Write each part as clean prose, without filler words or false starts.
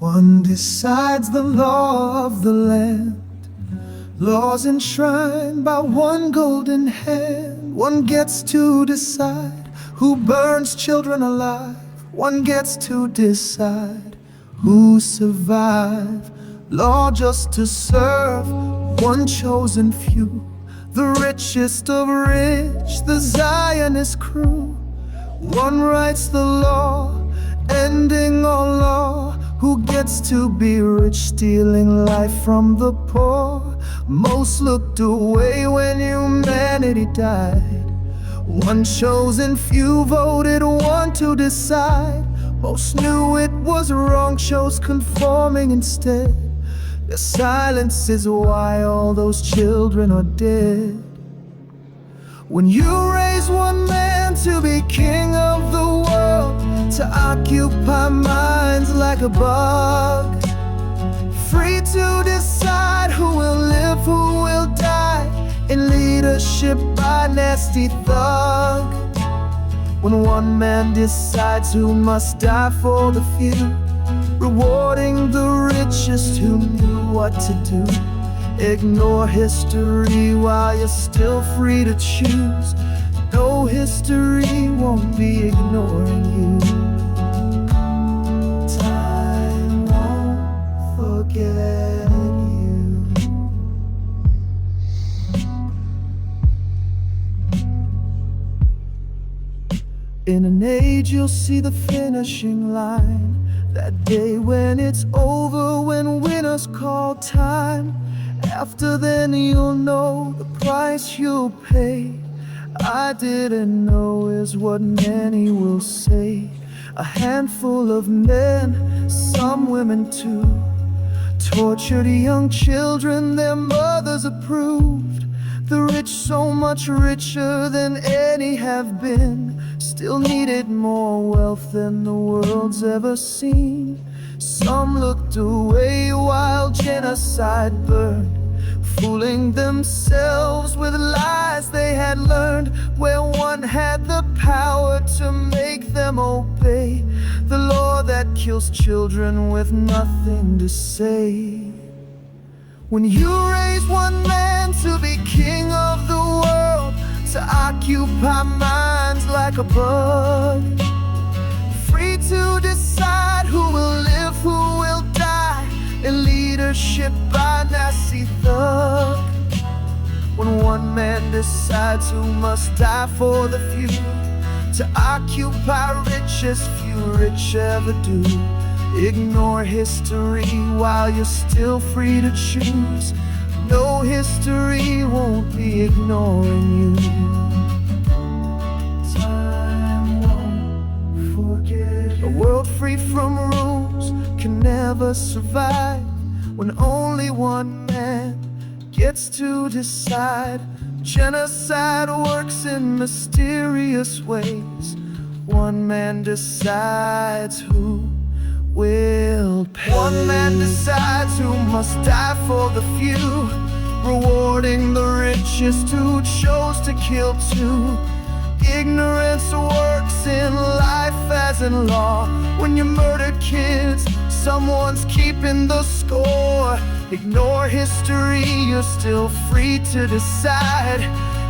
One decides the law of the land, laws enshrined by one golden hand. One gets to decide who burns children alive. One gets to decide who survive. Law just to serve one chosen few, the richest of rich, the Zionist crew. One writes the law, ending all law. Who gets to be rich, stealing life from the poor? Most looked away when humanity died. One chosen few voted one to decide. Most knew it was wrong, chose conforming instead. Their silence is why all those children are dead. When you raise one man to be king of the world, to occupy minds like a bug, free to decide who will live, who will die, in leadership by nasty thug. When one man decides who must die for the few, rewarding the richest who knew what to do. Ignore history while you're still free to choose. No, history won't be ignoring you. Time won't forget you. In an age you'll see the finishing line, that day when it's over, when winners call time. After then you'll know the price you'll pay. I didn't know is what many will say. A handful of men, some women too, tortured young children their mothers approved. The rich so much richer than any have been, still needed more wealth than the world's ever seen. Some looked away while genocide burned, fooling themselves with lies they had learned, where one had the power to make them obey the law that kills children with nothing to say. When you raise one man to be king of the world, to occupy minds like a bug, free to decide who will live, who will die, in leadership by nasty thug. When one man decides who must die for the few, to occupy richest few rich ever do. Ignore history while you're still free to choose. No, history won't be ignoring you. Time won't forget. A world free from rules can never survive when only one man gets to decide. Genocide works in mysterious ways. One man decides who will pay. One man decides who must die for the few, rewarding the richest who chose to kill too. Ignorance works in life as in law. When you murder kids, someone's keeping the score. Ignore history, you're still free to decide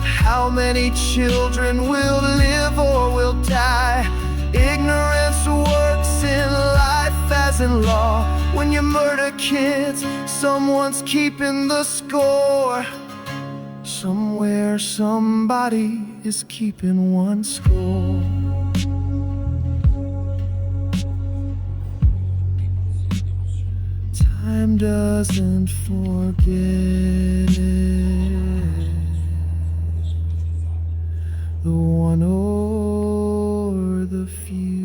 how many children will live or will die. Ignorance works in life as in law. When you murder kids, someone's keeping the score. Somewhere somebody is keeping one score. Time doesn't forget the one or the few.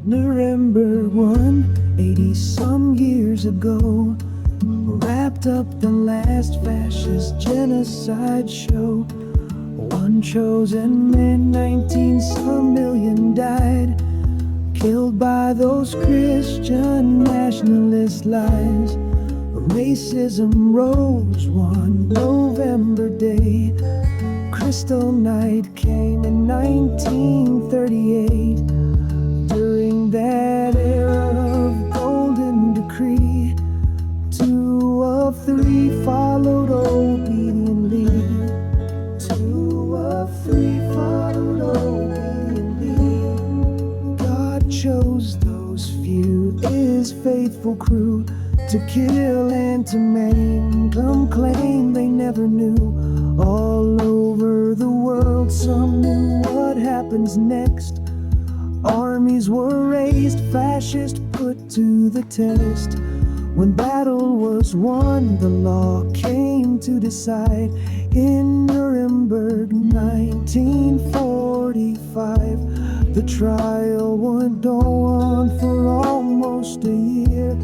Nuremberg 180 some years ago wrapped up the last fascist genocide show. One chosen man, 19 some million died, killed by those Christian nationalist lies. Racism rose one November day. Crystal night came in 1938. During that era of golden decree, 2 of 3 followed obediently. 2 of 3 followed obediently. God chose those few, His faithful crew, to kill and to maim. Some claim they never knew. All over the world some knew what happens next. Armies were raised, fascists put to the test. When battle was won, the law came to decide. In Nuremberg 1945, the trial would go on for almost a year.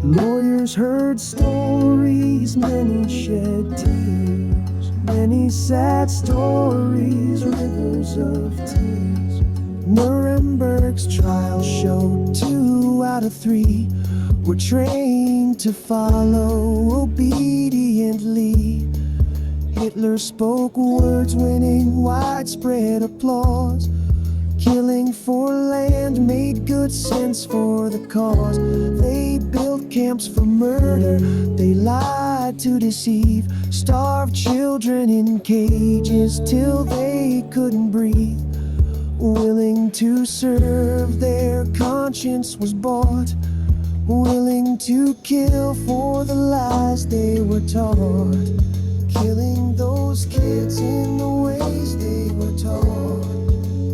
Lawyers heard stories, many shed tears, many sad stories, rivers of tears. Nuremberg's trial showed 2 out of 3 were trained to follow obediently. Hitler spoke words winning widespread applause. Killing for land made good sense for the cause. They built camps for murder, they lied to deceive. Starved children in cages till they couldn't breathe. Willing to serve, their conscience was bought. Willing to kill for the lies they were taught. Killing those kids in the ways they were taught.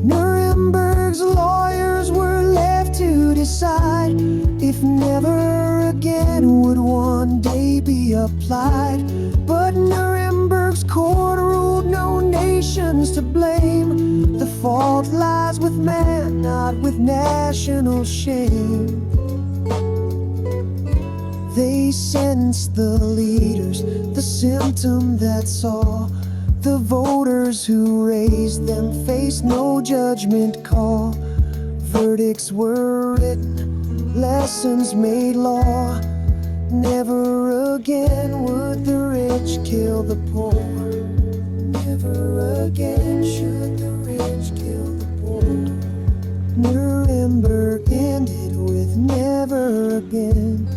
Nuremberg's lawyers were left to decide if never again would one day be applied. But Nuremberg's court ruled no nations to blame. The fault lies with man, not with national shame. They sentenced the leaders, the symptom that saw. The voters who raised them faced no judgment call. Verdicts were written, lessons made law. Never again would the rich kill the poor. Never again should the rich kill the poor. Nuremberg ended with never again.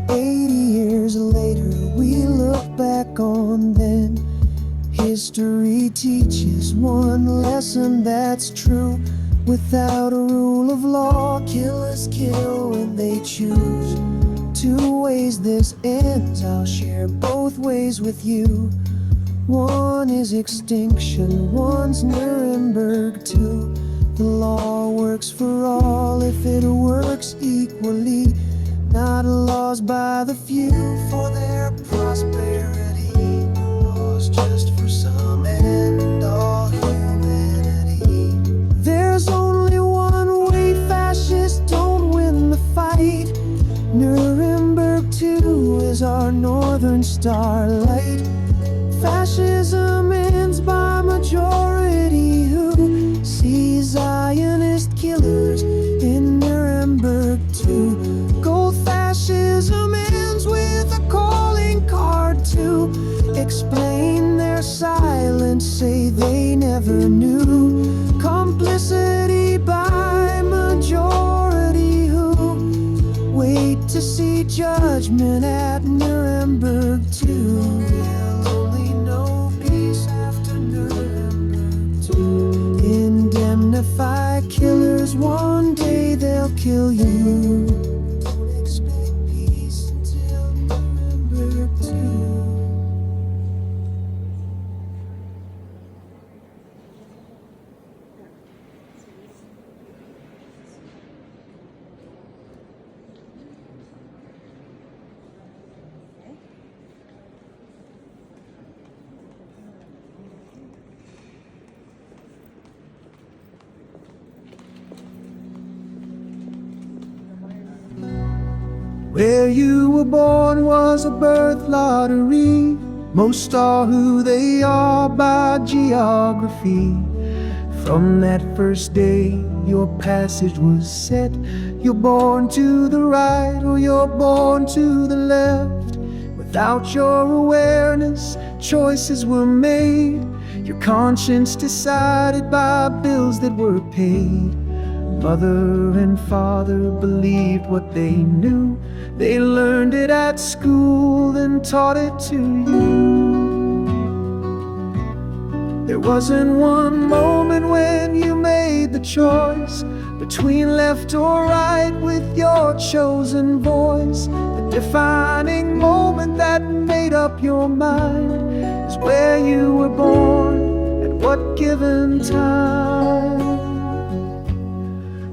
80 years later we look back on then. History teaches one lesson that's true. Without a rule of law, killers kill when they choose. 2 ways this ends, I'll share both ways with you. One is extinction, one's Nuremberg 2. The law works for all if it works equally. Not laws by the few for their prosperity. Laws just for some and all humanity. There's only one way, fascists don't win the fight. Nuremberg 2 is our northern starlight. Fascism ends by majority who see Zionist killers in Nuremberg 2. Gold fascism ends with a calling card to explain their silence, say they never knew. Complicity by majority who wait to see judgment at Nuremberg 2. We'll only know peace after Nuremberg 2. Indemnify killers, one day they'll kill you. Don't expect peace until Nuremberg 2. Where you were born was a birth lottery. Most are who they are by geography. From that first day your passage was set. You're born to the right or you're born to the left. Without your awareness, choices were made. Your conscience decided by bills that were paid. Mother and father believed what they knew. They learned it at school and taught it to you. There wasn't one moment when you made the choice between left or right with your chosen voice. The defining moment that made up your mind is where you were born, at what given time.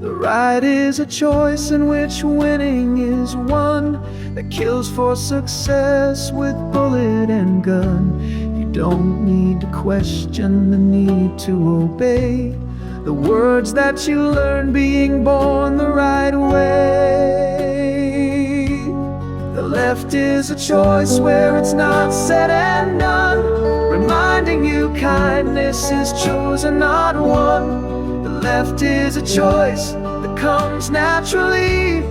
The right is a choice in which winning is won, that kills for success with bullet and gun. You don't need to question the need to obey the words that you learn being born the right way. The left is a choice where it's not said and done, reminding you kindness is chosen, not won. The left is a choice that comes naturally,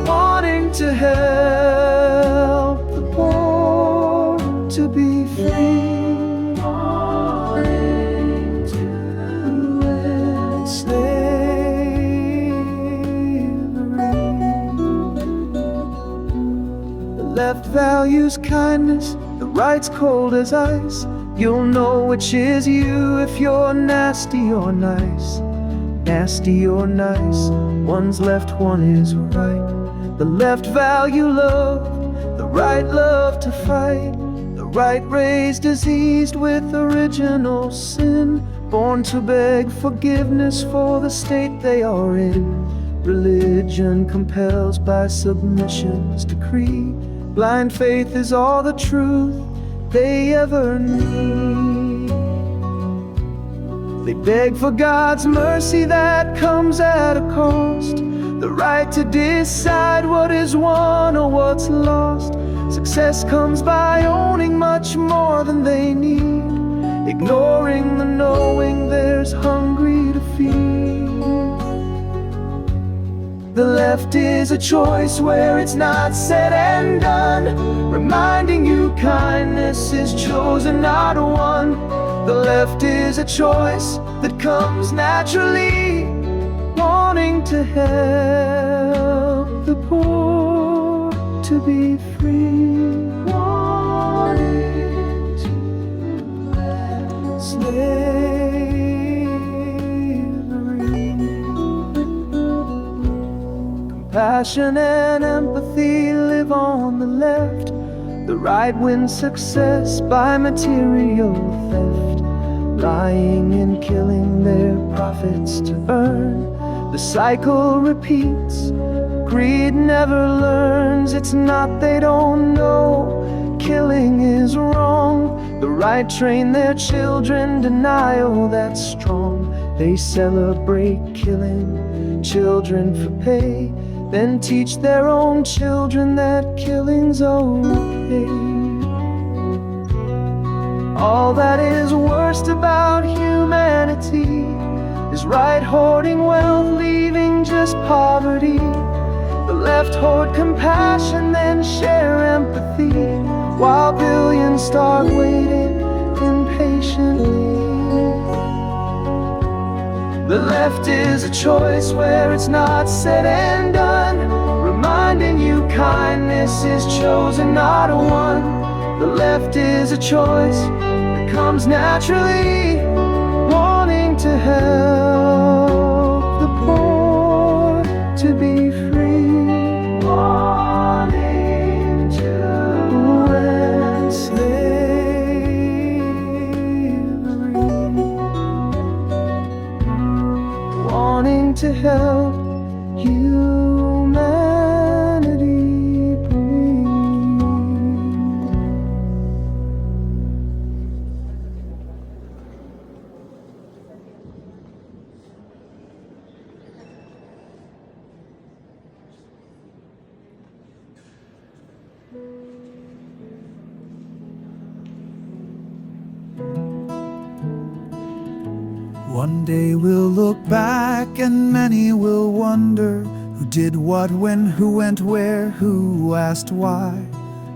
wanting to help the poor to be free, wanting to end slavery. The left values kindness, the right's cold as ice. You'll know which is you if you're nasty or nice. Nasty or nice, one's left, one is right. The left value love, the right love to fight. The right raised diseased with original sin, born to beg forgiveness for the state they are in. Religion compels by submission's decree. Blind faith is all the truth they ever need. They beg for God's mercy that comes at a cost. The right to decide what is won or what's lost. Success comes by owning much more than they need, ignoring the knowing there's hungry to feed. The left is a choice where it's not said and done, reminding you kindness is chosen, not won. The left is a choice that comes naturally, wanting to help the poor to be free, wanting to end slavery. Compassion and empathy live on the left. The right wins success by material theft, lying and killing their profits to earn. The cycle repeats, greed never learns. It's not they don't know, killing is wrong. The right train their children, denial that's strong. They celebrate killing children for pay, then teach their own children that killing's okay. All that is worst about humanity is right hoarding wealth, leaving just poverty. The left hoard compassion, then share empathy, while billions start waiting impatiently. The left is a choice where it's not said and done, reminding you kindness is chosen, not won. The left is a choice that comes naturally, wanting to help the poor to be free, wanting to end slavery, wanting to help humanity breathe. One day we'll look back and many will wonder, who did what, when, who went where, who asked why,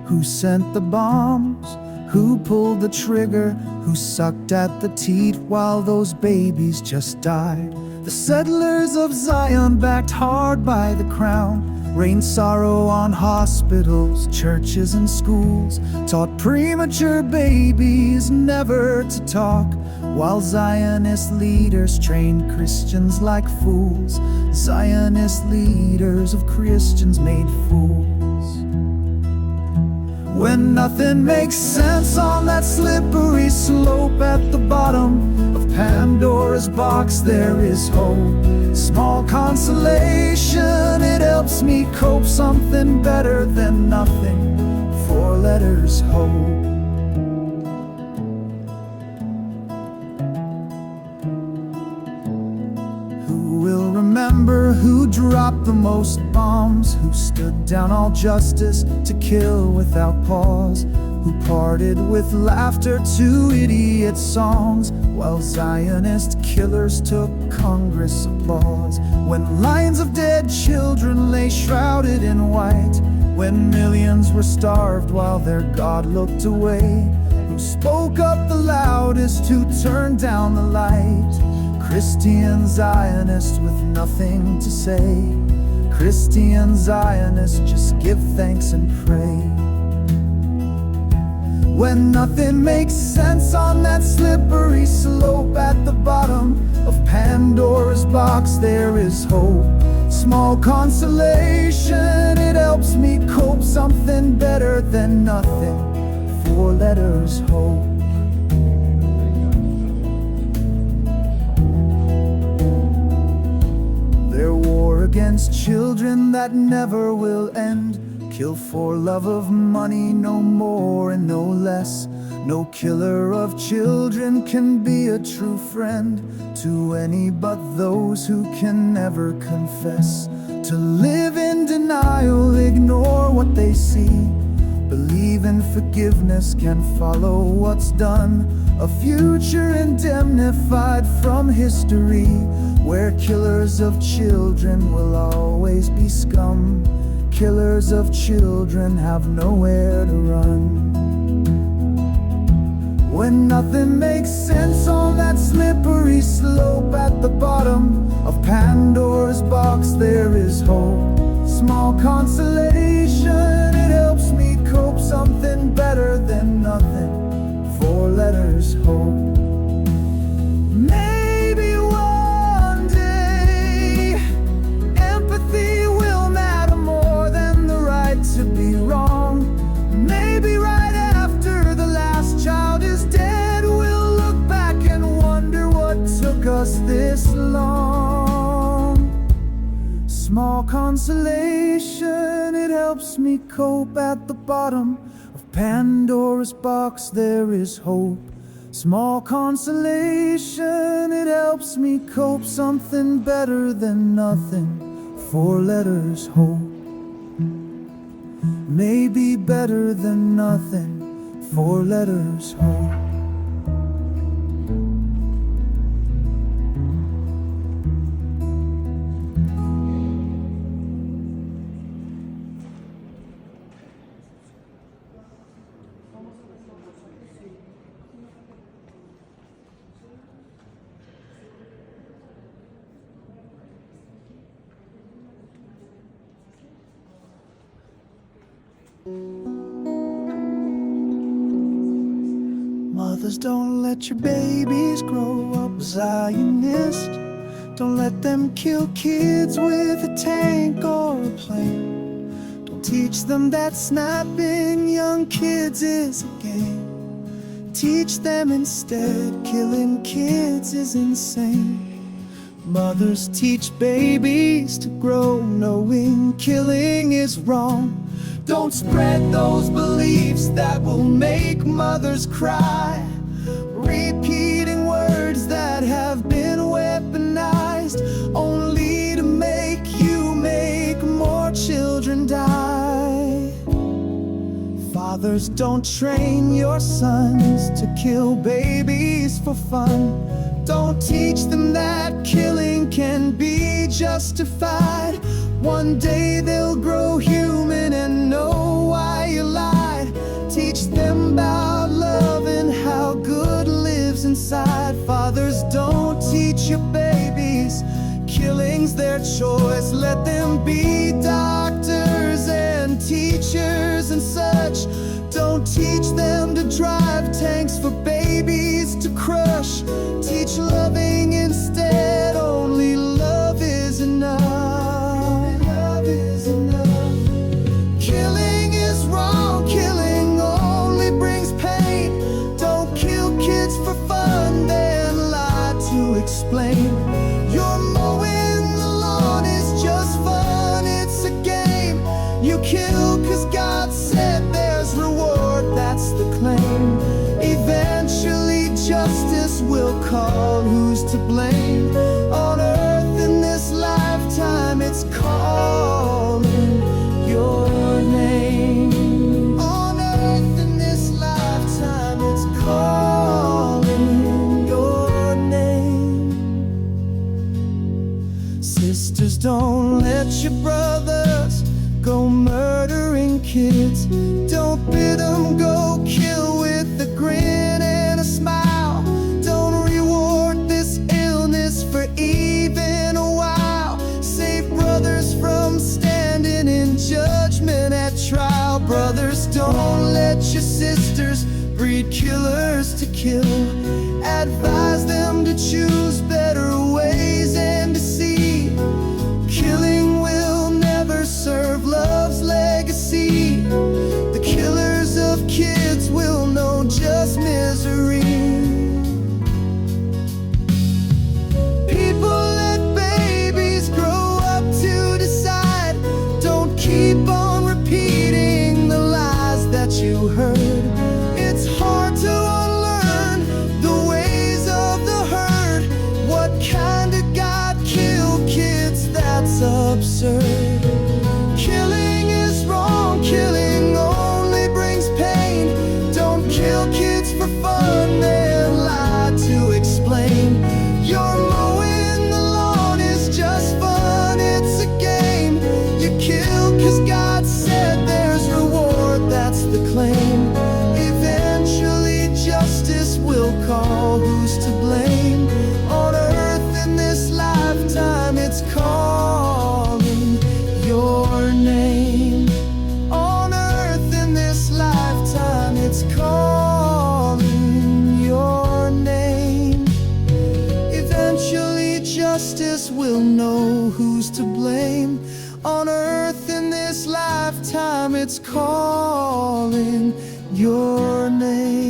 who sent the bombs, who pulled the trigger, who sucked at the teat while those babies just died. The settlers of Zion, backed hard by the crown, rained sorrow on hospitals, churches and schools, taught premature babies never to talk, while Zionist leaders trained Christians like fools. Zionist leaders of Christians made fools. When nothing makes sense on that slippery slope at the bottom of Pandora's box, there is hope. Small consolation, it helps me cope. Something better than nothing. 4 letters, hope. Remember who dropped the most bombs, who stood down all justice to kill without pause, who parted with laughter to idiot songs, while Zionist killers took Congress applause. When lines of dead children lay shrouded in white, when millions were starved while their God looked away, who spoke up the loudest, who turned down the light? Christian Zionists with nothing to say. Christian Zionists just give thanks and pray. When nothing makes sense on that slippery slope at the bottom of Pandora's box, there is hope. Small consolation, it helps me cope. Something better than nothing. 4 letters, hope. Their war against children that never will end. Kill for love of money, no more and no less. No killer of children can be a true friend to any but those who can never confess. To live in denial, ignore what they see. Believe in forgiveness can follow what's done. A future indemnified from history, where killers of children will always be scum. Killers of children have nowhere to run. When nothing makes sense on that slippery slope at the bottom of Pandora's box, there is hope. Small consolation, it helps me cope. Something better than nothing. 4 letters, hope. Maybe one day empathy will matter more than the right to be wrong. Maybe right after the last child is dead, we'll look back and wonder what took us this long. Small consolation, it helps me cope. At the bottom of Pandora's box, there is hope. Small consolation, it helps me cope. Something better than nothing. 4 letters, hope. Maybe better than nothing. 4 letters, hope. Mothers, don't let your babies grow up Zionist. Don't let them kill kids with a tank or a plane. Don't teach them that snapping young kids is a game. Teach them instead killing kids is insane. Mothers, teach babies to grow knowing killing is wrong. Don't spread those beliefs that will make mothers cry, repeating words that have been weaponized only to make you make more children die. Fathers, don't train your sons to kill babies for fun. Don't teach them that killing can be justified. One day they'll grow human and know why you lied. Teach them about love and how good lives inside. Fathers, don't teach your babies killing's their choice. Let them be doctors and teachers and such. Don't teach them to drive tanks for babies to crush. Teach loving instead. Only love is enough. Love is enough. Killing is wrong. Killing only brings pain. Don't kill kids for fun, then lie to explain. You're mowing the lawn is just fun. It's a game. You kill 'cause God said there's reward. That's the claim. Eventually justice will call who's to blame. On earth in this lifetime it's calling your name. On earth in this lifetime it's calling your name. Sisters, don't let your brothers go murdering kids. Don't bid them go kill with a grin and a smile. Don't reward this illness for even a while. Save brothers from standing in judgment at trial. Brothers, don't let your sisters breed killers to kill. Advise them to choose better ways and to see killing will never serve love's legacy. The killers of kids will know just misery. People, let babies grow up to decide. Don't keep on repeating the lies that you heard. It's hard to unlearn the ways of the herd. What kind of God killed kids? That's absurd. Killing is wrong. Killing only brings pain. Don't kill kids for fun, then lie to explain. You're mowing the lawn is just fun. It's a game. You kill 'cause God said there's reward. That's the claim. Eventually justice will call who's to blame. On earth in this lifetime it's calling your name. On earth in this lifetime it's calling your name. Eventually justice will know who's to blame. On earth in this lifetime it's calling your name.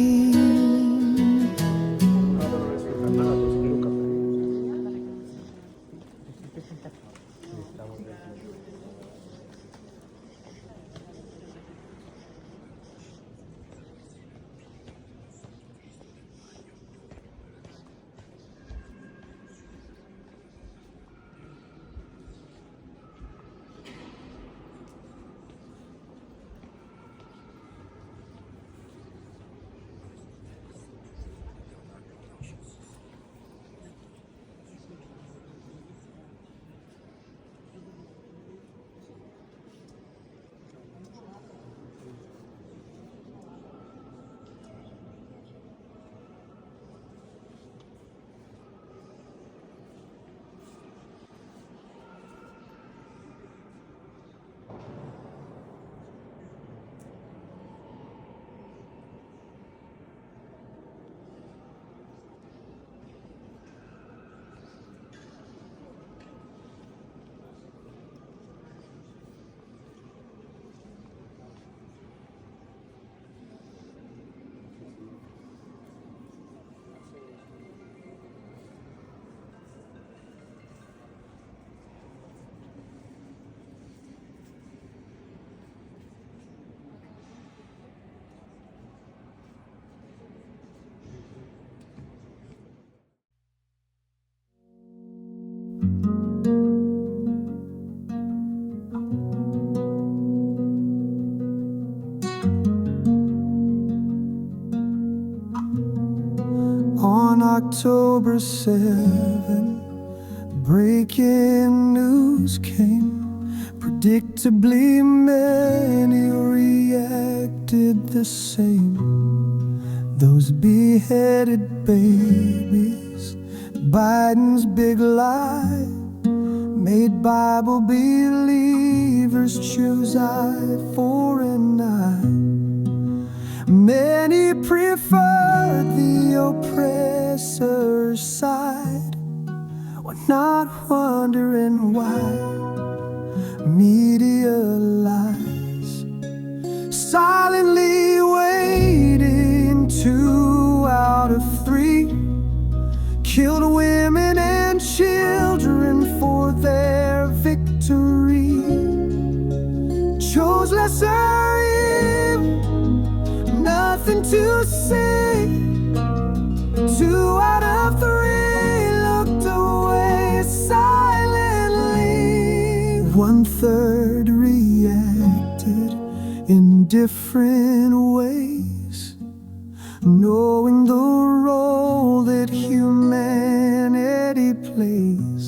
October 7, breaking news came. Predictably, many reacted the same. Those beheaded babies, Biden's big lie, made Bible believers choose eye for an eye. Many preferred the oppressor's side, were not wondering why. Media lies, silently waiting. 2 out of 3 killed women and children for their victory. Chose lesser evil, nothing to say. 2 out of 3 looked away silently. 1/3 reacted in different ways, knowing the role that humanity plays,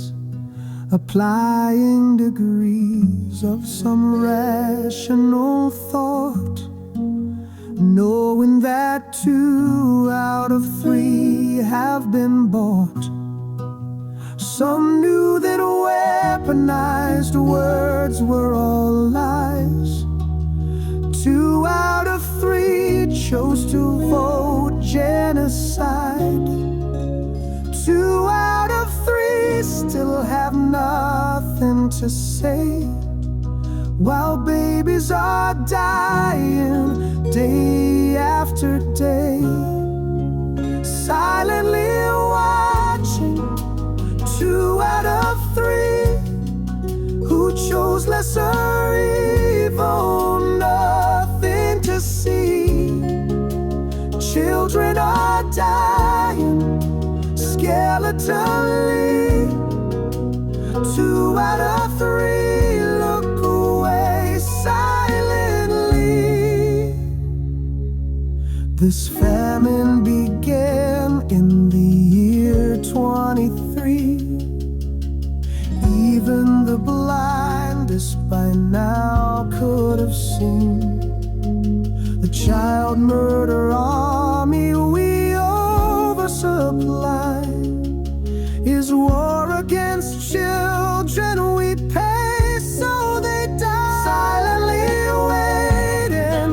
applying degrees of some rational thought, knowing that 2 out of 3 have been bought. Some knew that weaponized words were all lies. 2 out of 3 chose to vote genocide. 2 out of 3 still have nothing to say, while babies are dying day after day. Silently watching 2 out of 3 who chose lesser evil, nothing to see. Children are dying skeletally. 2 out of 3 look away silently. This famine began in the year 23. Even the blindest by now could have seen the child murder army we oversupply is war against children we pay so they die. Silently waiting.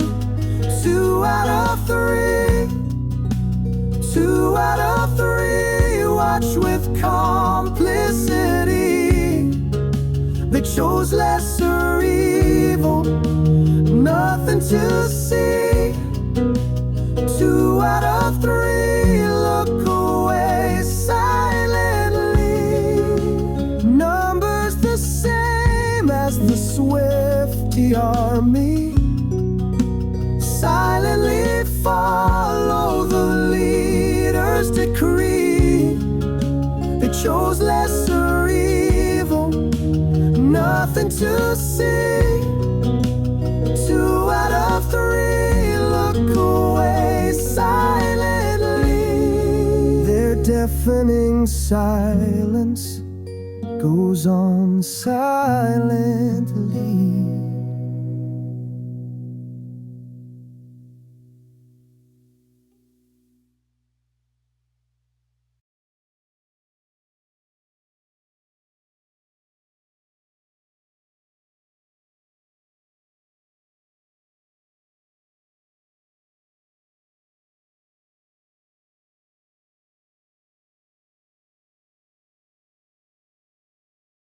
2 out of 3. 2 out of 3 watch with complicity. They chose lesser evil, nothing to see. 2 out of 3 look away silently. Numbers the same as the swifty army, silently follow the leader's decree. They chose lesser evil, nothing to see. 2 out of 3 look away silently. Their deafening silence goes on silently.